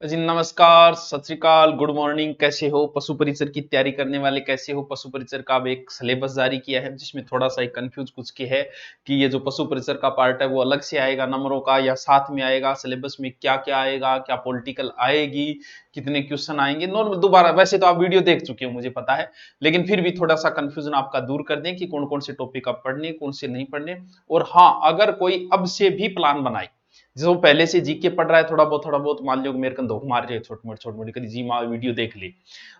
जी नमस्कार, सत श्री अकाल, गुड मॉर्निंग। कैसे हो? पशु परिचर की तैयारी करने वाले कैसे हो? पशु परिचर का अब एक सिलेबस जारी किया है जिसमें थोड़ा सा एक कंफ्यूज कुछ के है कि ये जो पशु परिचर का पार्ट है वो अलग से आएगा नंबरों का या साथ में आएगा। सिलेबस में क्या क्या आएगा, क्या पॉलिटिकल आएगी, कितने क्वेश्चन आएंगे। नॉर्मल दोबारा वैसे तो आप वीडियो देख चुके हो मुझे पता है, लेकिन फिर भी थोड़ा सा कंफ्यूजन आपका दूर कर दें कि कौन कौन से टॉपिक आप पढ़ने, कौन से नहीं पढ़ने। और हाँ, अगर कोई अब से भी प्लान बनाए जो पहले से जीके पढ़ रहा है, थोड़ा बहुत मान लो मेरे को धोख मार रहे छोट मोटी कभी जी माँ वीडियो देख ली।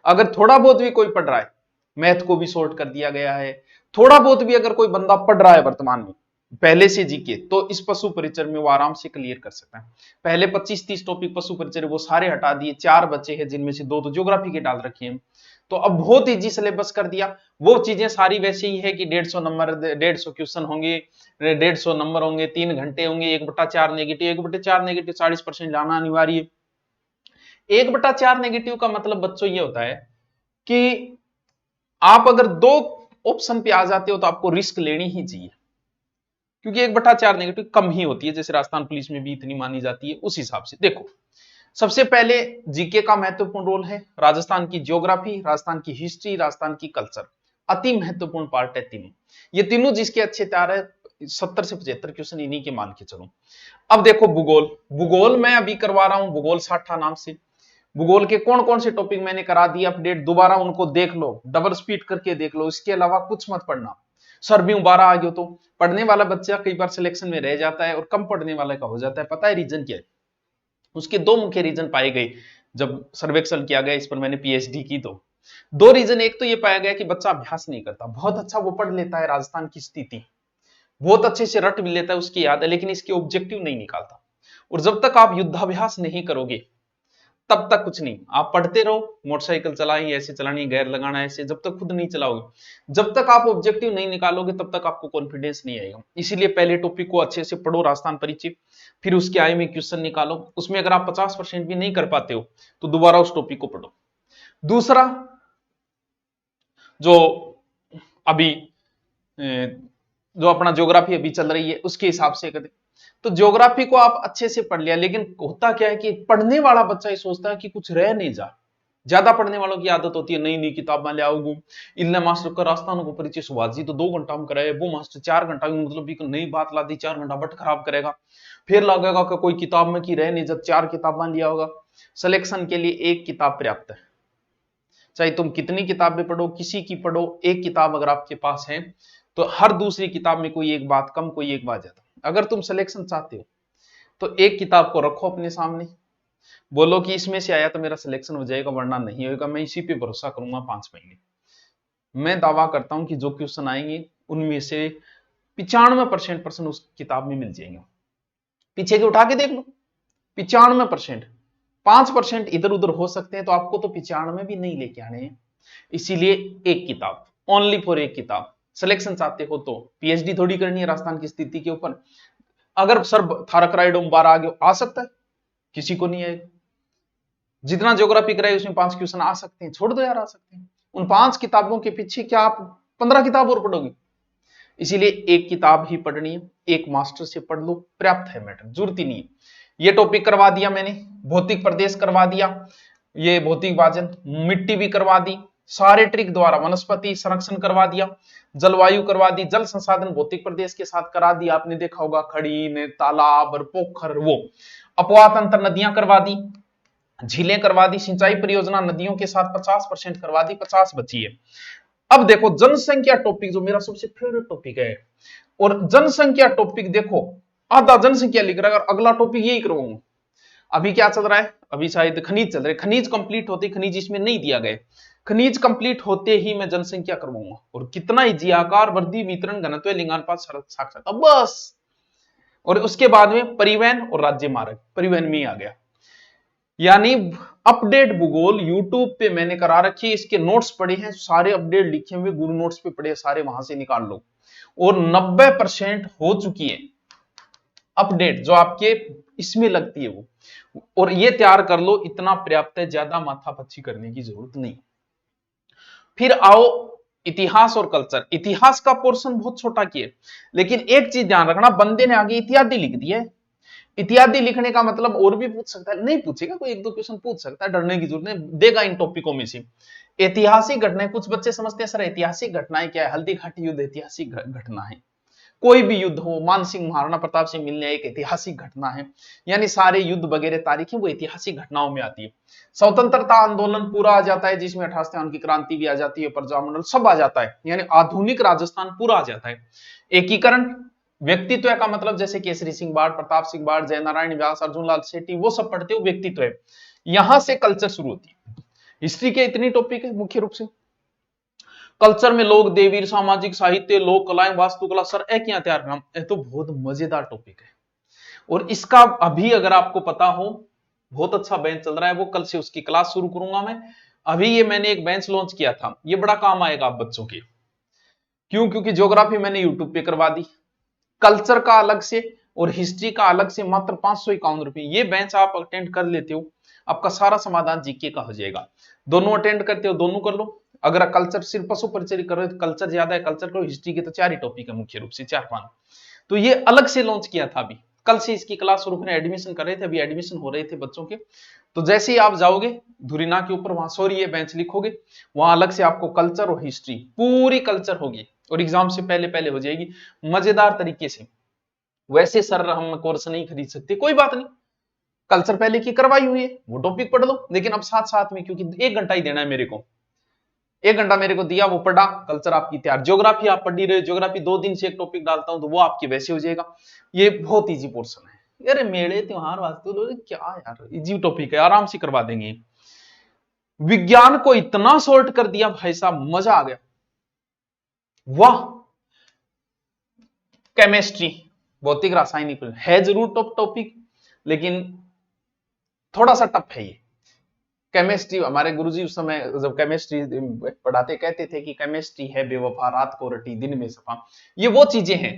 अगर थोड़ा बहुत भी कोई पढ़ रहा है, मैथ को भी शॉर्ट कर दिया गया है। थोड़ा बहुत भी अगर कोई बंदा पढ़ रहा है वर्तमान में पहले से जीके, तो इस पशु परिचर में वो आराम से क्लियर कर सकता है। पहले 25-30 टॉपिक पशु परिचर वो सारे हटा दिए, 4 बचे हैं जिनमें से 2 तो ज्योग्राफी के डाल रखे हैं। तो अब बहुत इजी सिलेबस कर दिया। वो चीजें सारी वैसे ही है कि 150 नंबर, 150 क्वेश्चन होंगे, 150 नंबर होंगे, 3 घंटे होंगे, 1/4 नेगेटिव, 1/4 नेगेटिव 40% लाना अनिवार्य। 1/4 नेगेटिव का मतलब बच्चों ये होता है कि आप अगर 2 ऑप्शन पे आ जाते हो तो आपको रिस्क लेनी ही चाहिए, क्योंकि 1/4 नेगेटिव कम ही होती है। जैसे राजस्थान पुलिस में भी इतनी मानी जाती है, उस हिसाब से देखो। सबसे पहले जीके का महत्वपूर्ण रोल है। राजस्थान की ज्योग्राफी, राजस्थान की हिस्ट्री, राजस्थान की कल्चर, अति महत्वपूर्ण पार्ट है तीनों। ये तीनों जिसके अच्छे तैयार है, 70 से 75 क्वेश्चन इन्हीं के मान के चलो। अब देखो भूगोल, भूगोल मैं अभी करवा रहा हूं भूगोल साठा नाम से। भूगोल के कौन कौन से टॉपिक मैंने करा दिए अपडेट, दोबारा उनको देख लो, डबल स्पीड करके देख लो। इसके अलावा कुछ मत पढ़ना। सर भी 12 आ गए तो पढ़ने वाला बच्चा कई बार सिलेक्शन में रह जाता है और कम पढ़ने वाले का हो जाता है। पता है रीजन क्या है? उसके 2 मुख्य रीजन पाए गए जब सर्वेक्षण किया गया। इस पर मैंने पीएचडी की तो 2 रीजन। एक तो ये पाया गया कि बच्चा अभ्यास नहीं करता। बहुत अच्छा वो पढ़ लेता है राजस्थान की स्थिति, बहुत अच्छे से रट भी लेता है, उसकी याद है, लेकिन इसके ऑब्जेक्टिव नहीं निकालता। और जब तक आप युद्धाभ्यास नहीं करोगे तब तक कुछ नहीं। आप पढ़ते रहो, मोटरसाइकिल चलाई ऐसे चलानी, गेयर लगाना ऐसे, जब तक खुद नहीं चलाओगे, जब तक आप ऑब्जेक्टिव नहीं निकालोगे तब तक आपको कॉन्फिडेंस नहीं आएगा। इसीलिए पहले टॉपिक को अच्छे से पढ़ो, राजस्थान परिचय, फिर उसके आए में क्वेश्चन निकालो। उसमें अगर आप 50% भी नहीं कर पाते हो तो दोबारा उस टॉपिक को पढ़ो। दूसरा, जो अभी जो अपना ज्योग्राफी अभी चल रही है उसके हिसाब से करें तो ज्योग्राफी को आप अच्छे से पढ़ लिया, लेकिन होता क्या है कि पढ़ने वाला बच्चा ये सोचता है कि कुछ रह नहीं जा। ज्यादा पढ़ने वालों की आदत होती है नई नई किताब में ले आओ। इनने मास्टर का राजस्थान को परिचय सुभाजी तो 2 घंटा में कराए, वो मास्टर 4 घंटा में, मतलब एक नई बात ला दी, 4 घंटा बट खराब करेगा। फिर लगेगा कि कोई किताब में की रह नहीं, जब 4 किताब लिया होगा। सिलेक्शन के लिए एक किताब पर्याप्त है। चाहे तुम कितनी किताबें पढ़ो, किसी की पढ़ो, एक किताब अगर आपके पास है तो हर दूसरी किताब में कोई एक बात कम, कोई एक बात ज्यादा। अगर तुम सिलेक्शन चाहते हो तो एक किताब को रखो अपने सामने, बोलो कि इसमें से आया तो मेरा सिलेक्शन हो जाएगा, वरना नहीं होगा। मैं इसी पे भरोसा करूंगा 5 महीने। मैं दावा करता हूं कि जो क्वेश्चन आएंगे उनमें से 95% प्रश्न उस किताब में मिल जाएंगे। पीछे के उठा के देख लो, 95%। 5% इधर उधर हो सकते हैं, तो आपको तो 95 भी नहीं लेके आने हैं। इसीलिए एक किताब, ओनली फॉर एक किताब। सिलेक्शन चाहते हो तो पीएचडी थोड़ी करनी है राजस्थान की स्थिति के ऊपर। अगर सर थारक राइडोम 12 आगे आ सकता है, किसी को नहीं आएगा। जितना ज्योग्राफी कराए उसमें 5 क्वेश्चन आ सकते हैं, छोड़ दो यार, आ सकते हैं। उन 5 किताबों के पीछे क्या आप 15 किताब और पढ़ोगे? इसीलिए एक किताब ही पढ़नी है, एक मास्टर से पढ़ लो, पर्याप्त है, मैटर जरूरत ही नहीं है। ये टॉपिक करवा दिया मैंने, भौतिक प्रदेश करवा दिया, ये भौतिक वाचन, मिट्टी भी करवा दी, सारे ट्रिक द्वारा वनस्पति संरक्षण करवा दिया, जलवायु करवा दी, जल संसाधन भौतिक प्रदेश के साथ करा दिया। आपने देखा होगा खड़ी ने तालाब और पोखर, वो अपवाह तंत्र नदियां करवा दी, झीलें करवा दी, सिंचाई परियोजना नदियों के साथ 50% करवा दी, 50 बची है। अब देखो जनसंख्या टॉपिक, जो मेरा सबसे फेवरेट टॉपिक है। और जनसंख्या टॉपिक देखो, आधा जनसंख्या लिख रहा है, अगला टॉपिक यही करवाऊंगा। अभी क्या चल रहा है? अभी शायद खनिज चल रहे, खनिज कंप्लीट होते, खनिज इसमें नहीं दिया गया, खनिज कंप्लीट होते ही मैं जनसंख्या करवाऊंगा। और कितना इजी, आकार, वृद्धि, वितरण, घनत्व, लिंगानुपात, साक्षरता, बस। और उसके बाद में परिवहन और राज्य मार्ग, परिवहन में ही आ गया। यानी अपडेट भूगोल यूट्यूब पे मैंने करा रखी है, इसके नोट्स पड़े हैं, सारे अपडेट लिखे हुए गुरु नोट्स पे पड़े, सारे वहां से निकाल लो। और 90% हो चुकी है अपडेट जो आपके इसमें लगती है वो, और ये तैयार कर लो, इतना पर्याप्त है, ज्यादा माथापच्ची करने की जरूरत नहीं। फिर आओ इतिहास और कल्चर। इतिहास का पोर्शन बहुत छोटा किया, लेकिन एक चीज ध्यान रखना, बंदे ने आगे इत्यादि लिख दिया है। इत्यादि लिखने का मतलब और भी पूछ सकता है, नहीं पूछेगा, कोई एक दो क्वेश्चन पूछ सकता है, डरने की जरूरत नहीं, देगा इन टॉपिकों में से। ऐतिहासिक घटनाएं, कुछ बच्चे समझते हैं सर ऐतिहासिक घटनाएं क्या है, हल्दी घाटी युद्ध ऐतिहासिक घटना है। कोई भी युद्ध हो, मानसिंह महाराणा प्रताप से मिलने एक ऐतिहासिक घटना है, यानी सारे युद्ध वगैरह तारीखें वो ऐतिहासिक घटनाओं में आती है। स्वतंत्रता आंदोलन पूरा आ जाता है, जिसमें 28 की क्रांति भी आ जाती है, प्रजामंडल सब आ जाता है, यानी आधुनिक राजस्थान पूरा आ जाता है। एकीकरण, व्यक्तित्व का मतलब जैसे केसरी सिंह बाढ़, प्रताप सिंह बाढ़, जयनारायण व्यास, अर्जुन लाल सेठी, वो सब पढ़ते हो, व्यक्तित्व है। यहां से कल्चर शुरू होती है। हिस्ट्री के इतनी टॉपिक है मुख्य रूप से। कल्चर में लोक देवी, सामाजिक साहित्य, लोक कलाएं, वास्तुकला, सर ए क्या तैयार करना, ये तो बहुत मजेदार टॉपिक है। और इसका अभी अगर आपको पता हो, बहुत अच्छा बेंच चल रहा है, वो कल से उसकी क्लास शुरू करूंगा मैं। अभी ये मैंने एक बेंच लॉन्च किया था, ये बड़ा काम आएगा आप बच्चों के। क्यों? क्योंकि ज्योग्राफी मैंने यूट्यूब पे करवा दी, कल्चर का अलग से और हिस्ट्री का अलग से, मात्र 551 रुपए। ये बेंच आप अटेंड कर लेते हो, आपका सारा समाधान जीके का हो जाएगा। दोनों अटेंड करते हो, दोनों कर लो। अगर कल्चर सिर्फ पशु परिचय करो तो कल्चर ज्यादा है, कल्चर करो, हिस्ट्री के तो 4 ही टॉपिक है मुख्य रूप से, 4-5। तो ये अलग से लॉन्च किया था अभी, कल से इसकी क्लास शुरू होने, एडमिशन कर रहे थे, अभी एडमिशन हो रहे थे बच्चों के। तो जैसे ही आप जाओगे धुरीना के ऊपर, वहां सॉरी ये बेंच लिखोगे, वहां अलग से आपको कल्चर और हिस्ट्री, पूरी कल्चर होगी और एग्जाम से पहले पहले हो जाएगी मजेदार तरीके से। वैसे सर हम कोर्स नहीं खरीद सकते, कोई बात नहीं, कल्चर पहले की करवाई हुई है, वो टॉपिक पढ़ लो, लेकिन अब साथ साथ में, क्योंकि 1 घंटा ही देना है मेरे को, 1 घंटा मेरे को दिया, वो पढ़ा, कल्चर आपकी तैयार। ज्योग्राफी आप पढ़ ही रहे हो, ज्योग्राफी 2 दिन से एक टॉपिक डालता हूं तो वो आपकी वैसे हो जाएगा। ये बहुत इजी पोर्शन है। अरे मेले त्योहार वास्तु क्या यार, इजी टॉपिक है, आराम से करवा देंगे। विज्ञान को इतना शॉर्ट कर दिया भाई साहब, मजा आ गया, वाह। केमिस्ट्री, भौतिक रासायनिक है जरूर टॉप टॉपिक, लेकिन थोड़ा सा टफ है ये। केमिस्ट्री, हमारे गुरुजी उस समय जब केमिस्ट्री पढ़ाते कहते थे कि केमिस्ट्री है बेवफा, रात को रटी दिन में सफा। ये वो चीजें हैं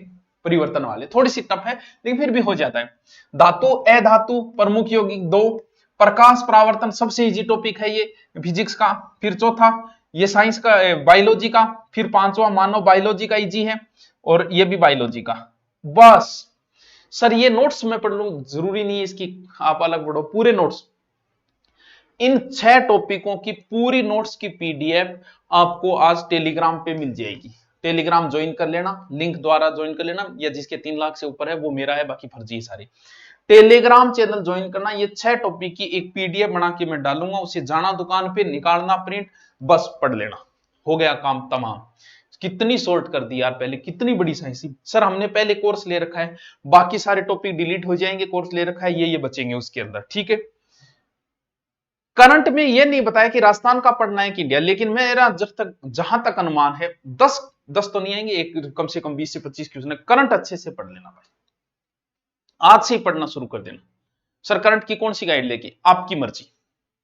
परिवर्तन वाले, थोड़ी सी टफ है लेकिन फिर भी हो जाता है। धातु, अधातु, प्रमुख यौगिक 2, प्रकाश परावर्तन सबसे इजी टॉपिक है ये फिजिक्स का। फिर चौथा ये साइंस का, बायोलॉजी का। फिर पांचवा मानव बायोलॉजी का इजी है, और ये भी बायोलॉजी का। बस सर ये नोट्स मैं पढ़ लूं, जरूरी नहीं है इसकी आप अलग पढ़ो, पूरे नोट्स। इन 6 टॉपिकों की पूरी नोट्स की पीडीएफ आपको आज टेलीग्राम पे मिल जाएगी। टेलीग्राम ज्वाइन कर लेना, लिंक द्वारा ज्वाइन कर लेना, या जिसके 3 लाख से ऊपर है वो मेरा है, बाकी फर्जी है सारे। टेलीग्राम चैनल ज्वाइन करना, ये 6 टॉपिक की एक पीडीएफ बना के मैं डालूंगा, उसे जाना दुकान पे, निकालना प्रिंट, बस पढ़ लेना, हो गया काम तमाम। कितनी सॉर्ट कर दी यार, पहले कितनी बड़ी साइंस। सर हमने पहले कोर्स ले रखा है, बाकी सारे टॉपिक डिलीट हो जाएंगे, कोर्स ले रखा है, ये बचेंगे उसके अंदर, ठीक है। करंट में ये नहीं बताया कि राजस्थान का पढ़ना है कि इंडिया, लेकिन मेरा जहां तक अनुमान है 10 तो नहीं आएंगे, एक कम से कम 20 से 25 क्वेश्चन। करंट अच्छे से पढ़ लेना भाई, आज से ही पढ़ना शुरू कर देना। सर करंट की कौन सी गाइड लेके, आपकी मर्जी,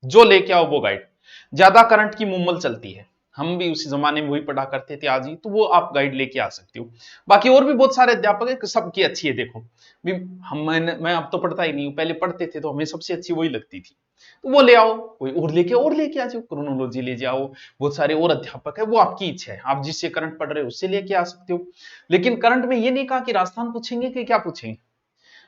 जो लेके आओ वो गाइड। ज्यादा करंट की मुम्मल चलती है, हम भी उसी जमाने में वही पढ़ा करते थे आज ही, तो वो आप गाइड लेके आ सकते हो। बाकी और भी बहुत सारे अध्यापक है, सबकी अच्छी है, देखो भी मैं अब तो पढ़ता ही नहीं हूं, पहले पढ़ते थे तो हमें सबसे अच्छी वही लगती थी, तो वो ले आओ, कोई और लेके आ जाओ, क्रोनोलॉजी ले जाओ, बहुत सारे और अध्यापक है, वो आपकी इच्छा है, आप जिससे करंट पढ़ रहे हो उससे लेके आ सकते हो। लेकिन करंट में ये नहीं कहा कि राजस्थान पूछेंगे कि क्या पूछेंगे,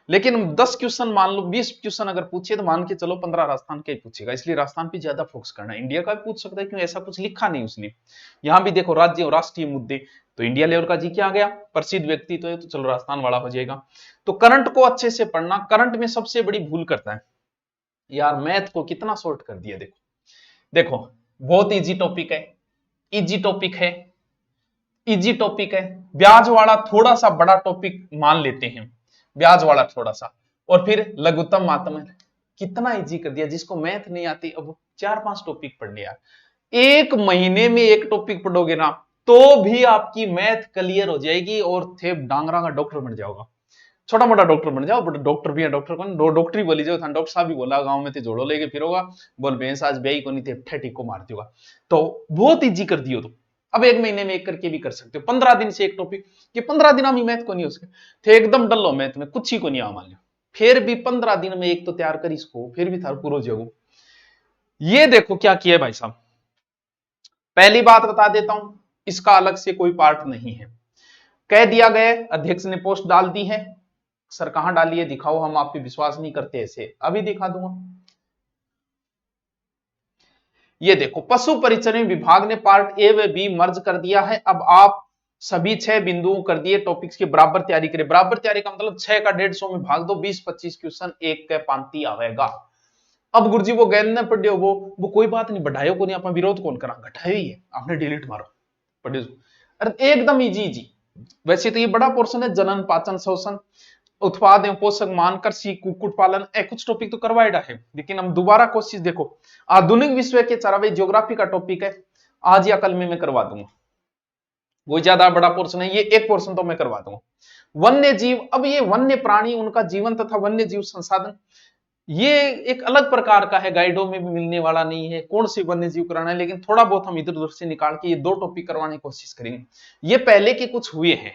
लेकिन 10 क्वेश्चन मान लो, 20 क्वेश्चन अगर पूछे तो मान के चलो 15 राजस्थान का ही पूछेगा, इसलिए राजस्थान पे ज्यादा फोकस करना है। इंडिया का भी पूछ सकता है, क्यों, ऐसा कुछ लिखा नहीं उसने। यहां भी देखो राज्य और राष्ट्रीय मुद्दे, तो इंडिया लेवल का जी क्या आ गया, प्रसिद्ध व्यक्ति तो है, तो चलो राजस्थान वाला हो जाएगा। तो करंट को अच्छे से पढ़ना। करंट में सबसे बड़ी भूल करता है यार, मैथ को कितना शॉर्ट कर दिया, देखो देखो, बहुत इजी टॉपिक है, इजी टॉपिक है, इजी टॉपिक है। ब्याज वाला थोड़ा सा बड़ा टॉपिक मान लेते हैं, ब्याज वाला थोड़ा सा, और फिर लघुत्तम माध्यम, कितना इजी कर दिया। जिसको मैथ नहीं आती, अब 4-5 टॉपिक पढ़ने यार, 1 महीने में एक टॉपिक पढ़ोगे ना तो भी आपकी मैथ क्लियर हो जाएगी, और थे डांगरा का डॉक्टर बन जाओगा, छोटा मोटा डॉक्टर बन जाओ, बट डॉक्टर भी है, डॉक्टर कौन, डॉक्टरी बोली जाओ, डॉक्टर साहब भी बोला गांव में थे, जोड़ो लेके फिरोगा, बोल भैंस आज ब्याही को नहीं थे, ठेठी को मारती होगा। तो बहुत इजी कर दियो, तो अब 1 महीने में एक करके भी कर सकते हो, 15 दिन से एक टॉपिक, कि 15 दिन हम मैथ को नहीं उसके थे एकदम डल्लो मैथ में, कुछ ही को नहीं आ मान लो, फिर भी 15 दिन में एक तो तैयार कर इसको, फिर भी था पूरा जगो। ये देखो क्या किया भाई साहब, पहली बात बता देता हूं, इसका अलग से कोई पार्ट नहीं है, कह दिया गया, अध्यक्ष ने पोस्ट डाल दी है, सर कहां डालिए, दिखाओ, हम आप पे विश्वास नहीं करते ऐसे, अभी दिखा दूंगा। ये देखो, पशु परिचरण विभाग ने पार्ट ए व बी मर्ज कर दिया है। अब आप सभी 6 बिंदुओं कर दिए टॉपिक्स की बराबर तैयारी करें। बराबर तैयारी का मतलब 6 का 150 में भाग दो, 20-25 क्वेश्चन एक के पांति आवेगा। अब गुरुजी वो गेंद न पढ़ियो, वो कोई बात नहीं, बढ़ायो को नहीं, आप विरोध कौन करा, घटायो ही है, आपने डिलीट मारो पढ़ियो। अरे एकदम इजी इजी। वैसे तो ये बड़ा पोर्शन है, जनन पाचन शोषण उत्पाद एवं पोषक मान, कृषि, कुक्कुट पालन, कुछ टॉपिक तो करवाएडा है, लेकिन हम दोबारा कोशिश, देखो आधुनिक विश्व के चरावे ज्योग्राफी का टॉपिक है, आज या कल में मैं करवा दूंगा, वो ज्यादा बड़ा पोर्शन है, ये एक पोर्शन तो मैं करवा दूंगा। वन्य जीव, अब ये वन्य प्राणी, उनका जीवन तथा वन्य जीव संसाधन, ये एक अलग प्रकार का है, गाइडों में भी मिलने वाला नहीं है, कौन सी वन्य जीव कराना है, लेकिन थोड़ा बहुत हम इधर उधर से निकाल के ये 2 टॉपिक करवाने की कोशिश करेंगे। ये पहले के कुछ हुए हैं,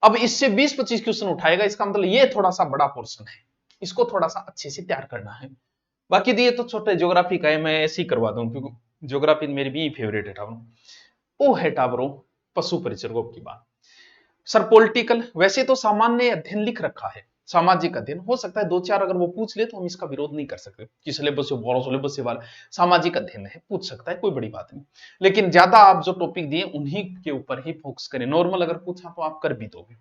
अब इससे 20-25 क्वेश्चन उठाएगा, इसका मतलब ये थोड़ा सा बड़ा पोर्शन है, इसको थोड़ा सा अच्छे से तैयार करना है। बाकी दिए तो छोटे ज्योग्राफी का है, मैं ऐसे ही करवा दूं, क्योंकि ज्योग्राफी मेरी भी फेवरेट है टावरों। ओ है टावरों, पशु परिचर्गों की बात। सर पॉलिटिकल, वैसे तो सामान्य अध्ययन लिख रखा है, सामाजिक अध्ययन, हो सकता है 2-4 अगर वो पूछ ले तो हम इसका विरोध नहीं कर सकते कि सिलेबस से बोलो, सिलेबस से वाला सामाजिक अध्ययन है, पूछ सकता है, कोई बड़ी बात नहीं। लेकिन ज्यादा आप जो टॉपिक दिए उन्हीं के ऊपर ही फोकस करें, नॉर्मल अगर पूछा तो आप कर भी दोगे।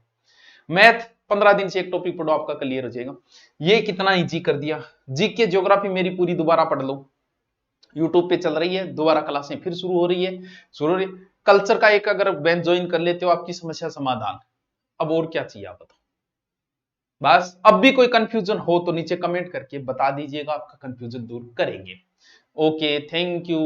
मैथ 15 दिन से एक टॉपिक पढ़ो, आपका क्लियर हो जाएगा। ये कितना इजी कर दिया। जीके ज्योग्राफी मेरी पूरी दोबारा पढ़ लो, यूट्यूब पे चल रही है, दोबारा क्लासें फिर शुरू हो रही है, शुरू हो रही है। कल्चर का एक अगर बेंच ज्वाइन कर लेते हो, आपकी समस्या समाधान। अब और क्या चाहिए आप बताओ। बस अब भी कोई कंफ्यूजन हो तो नीचे कमेंट करके बता दीजिएगा, आपका कंफ्यूजन दूर करेंगे। Okay, thank you.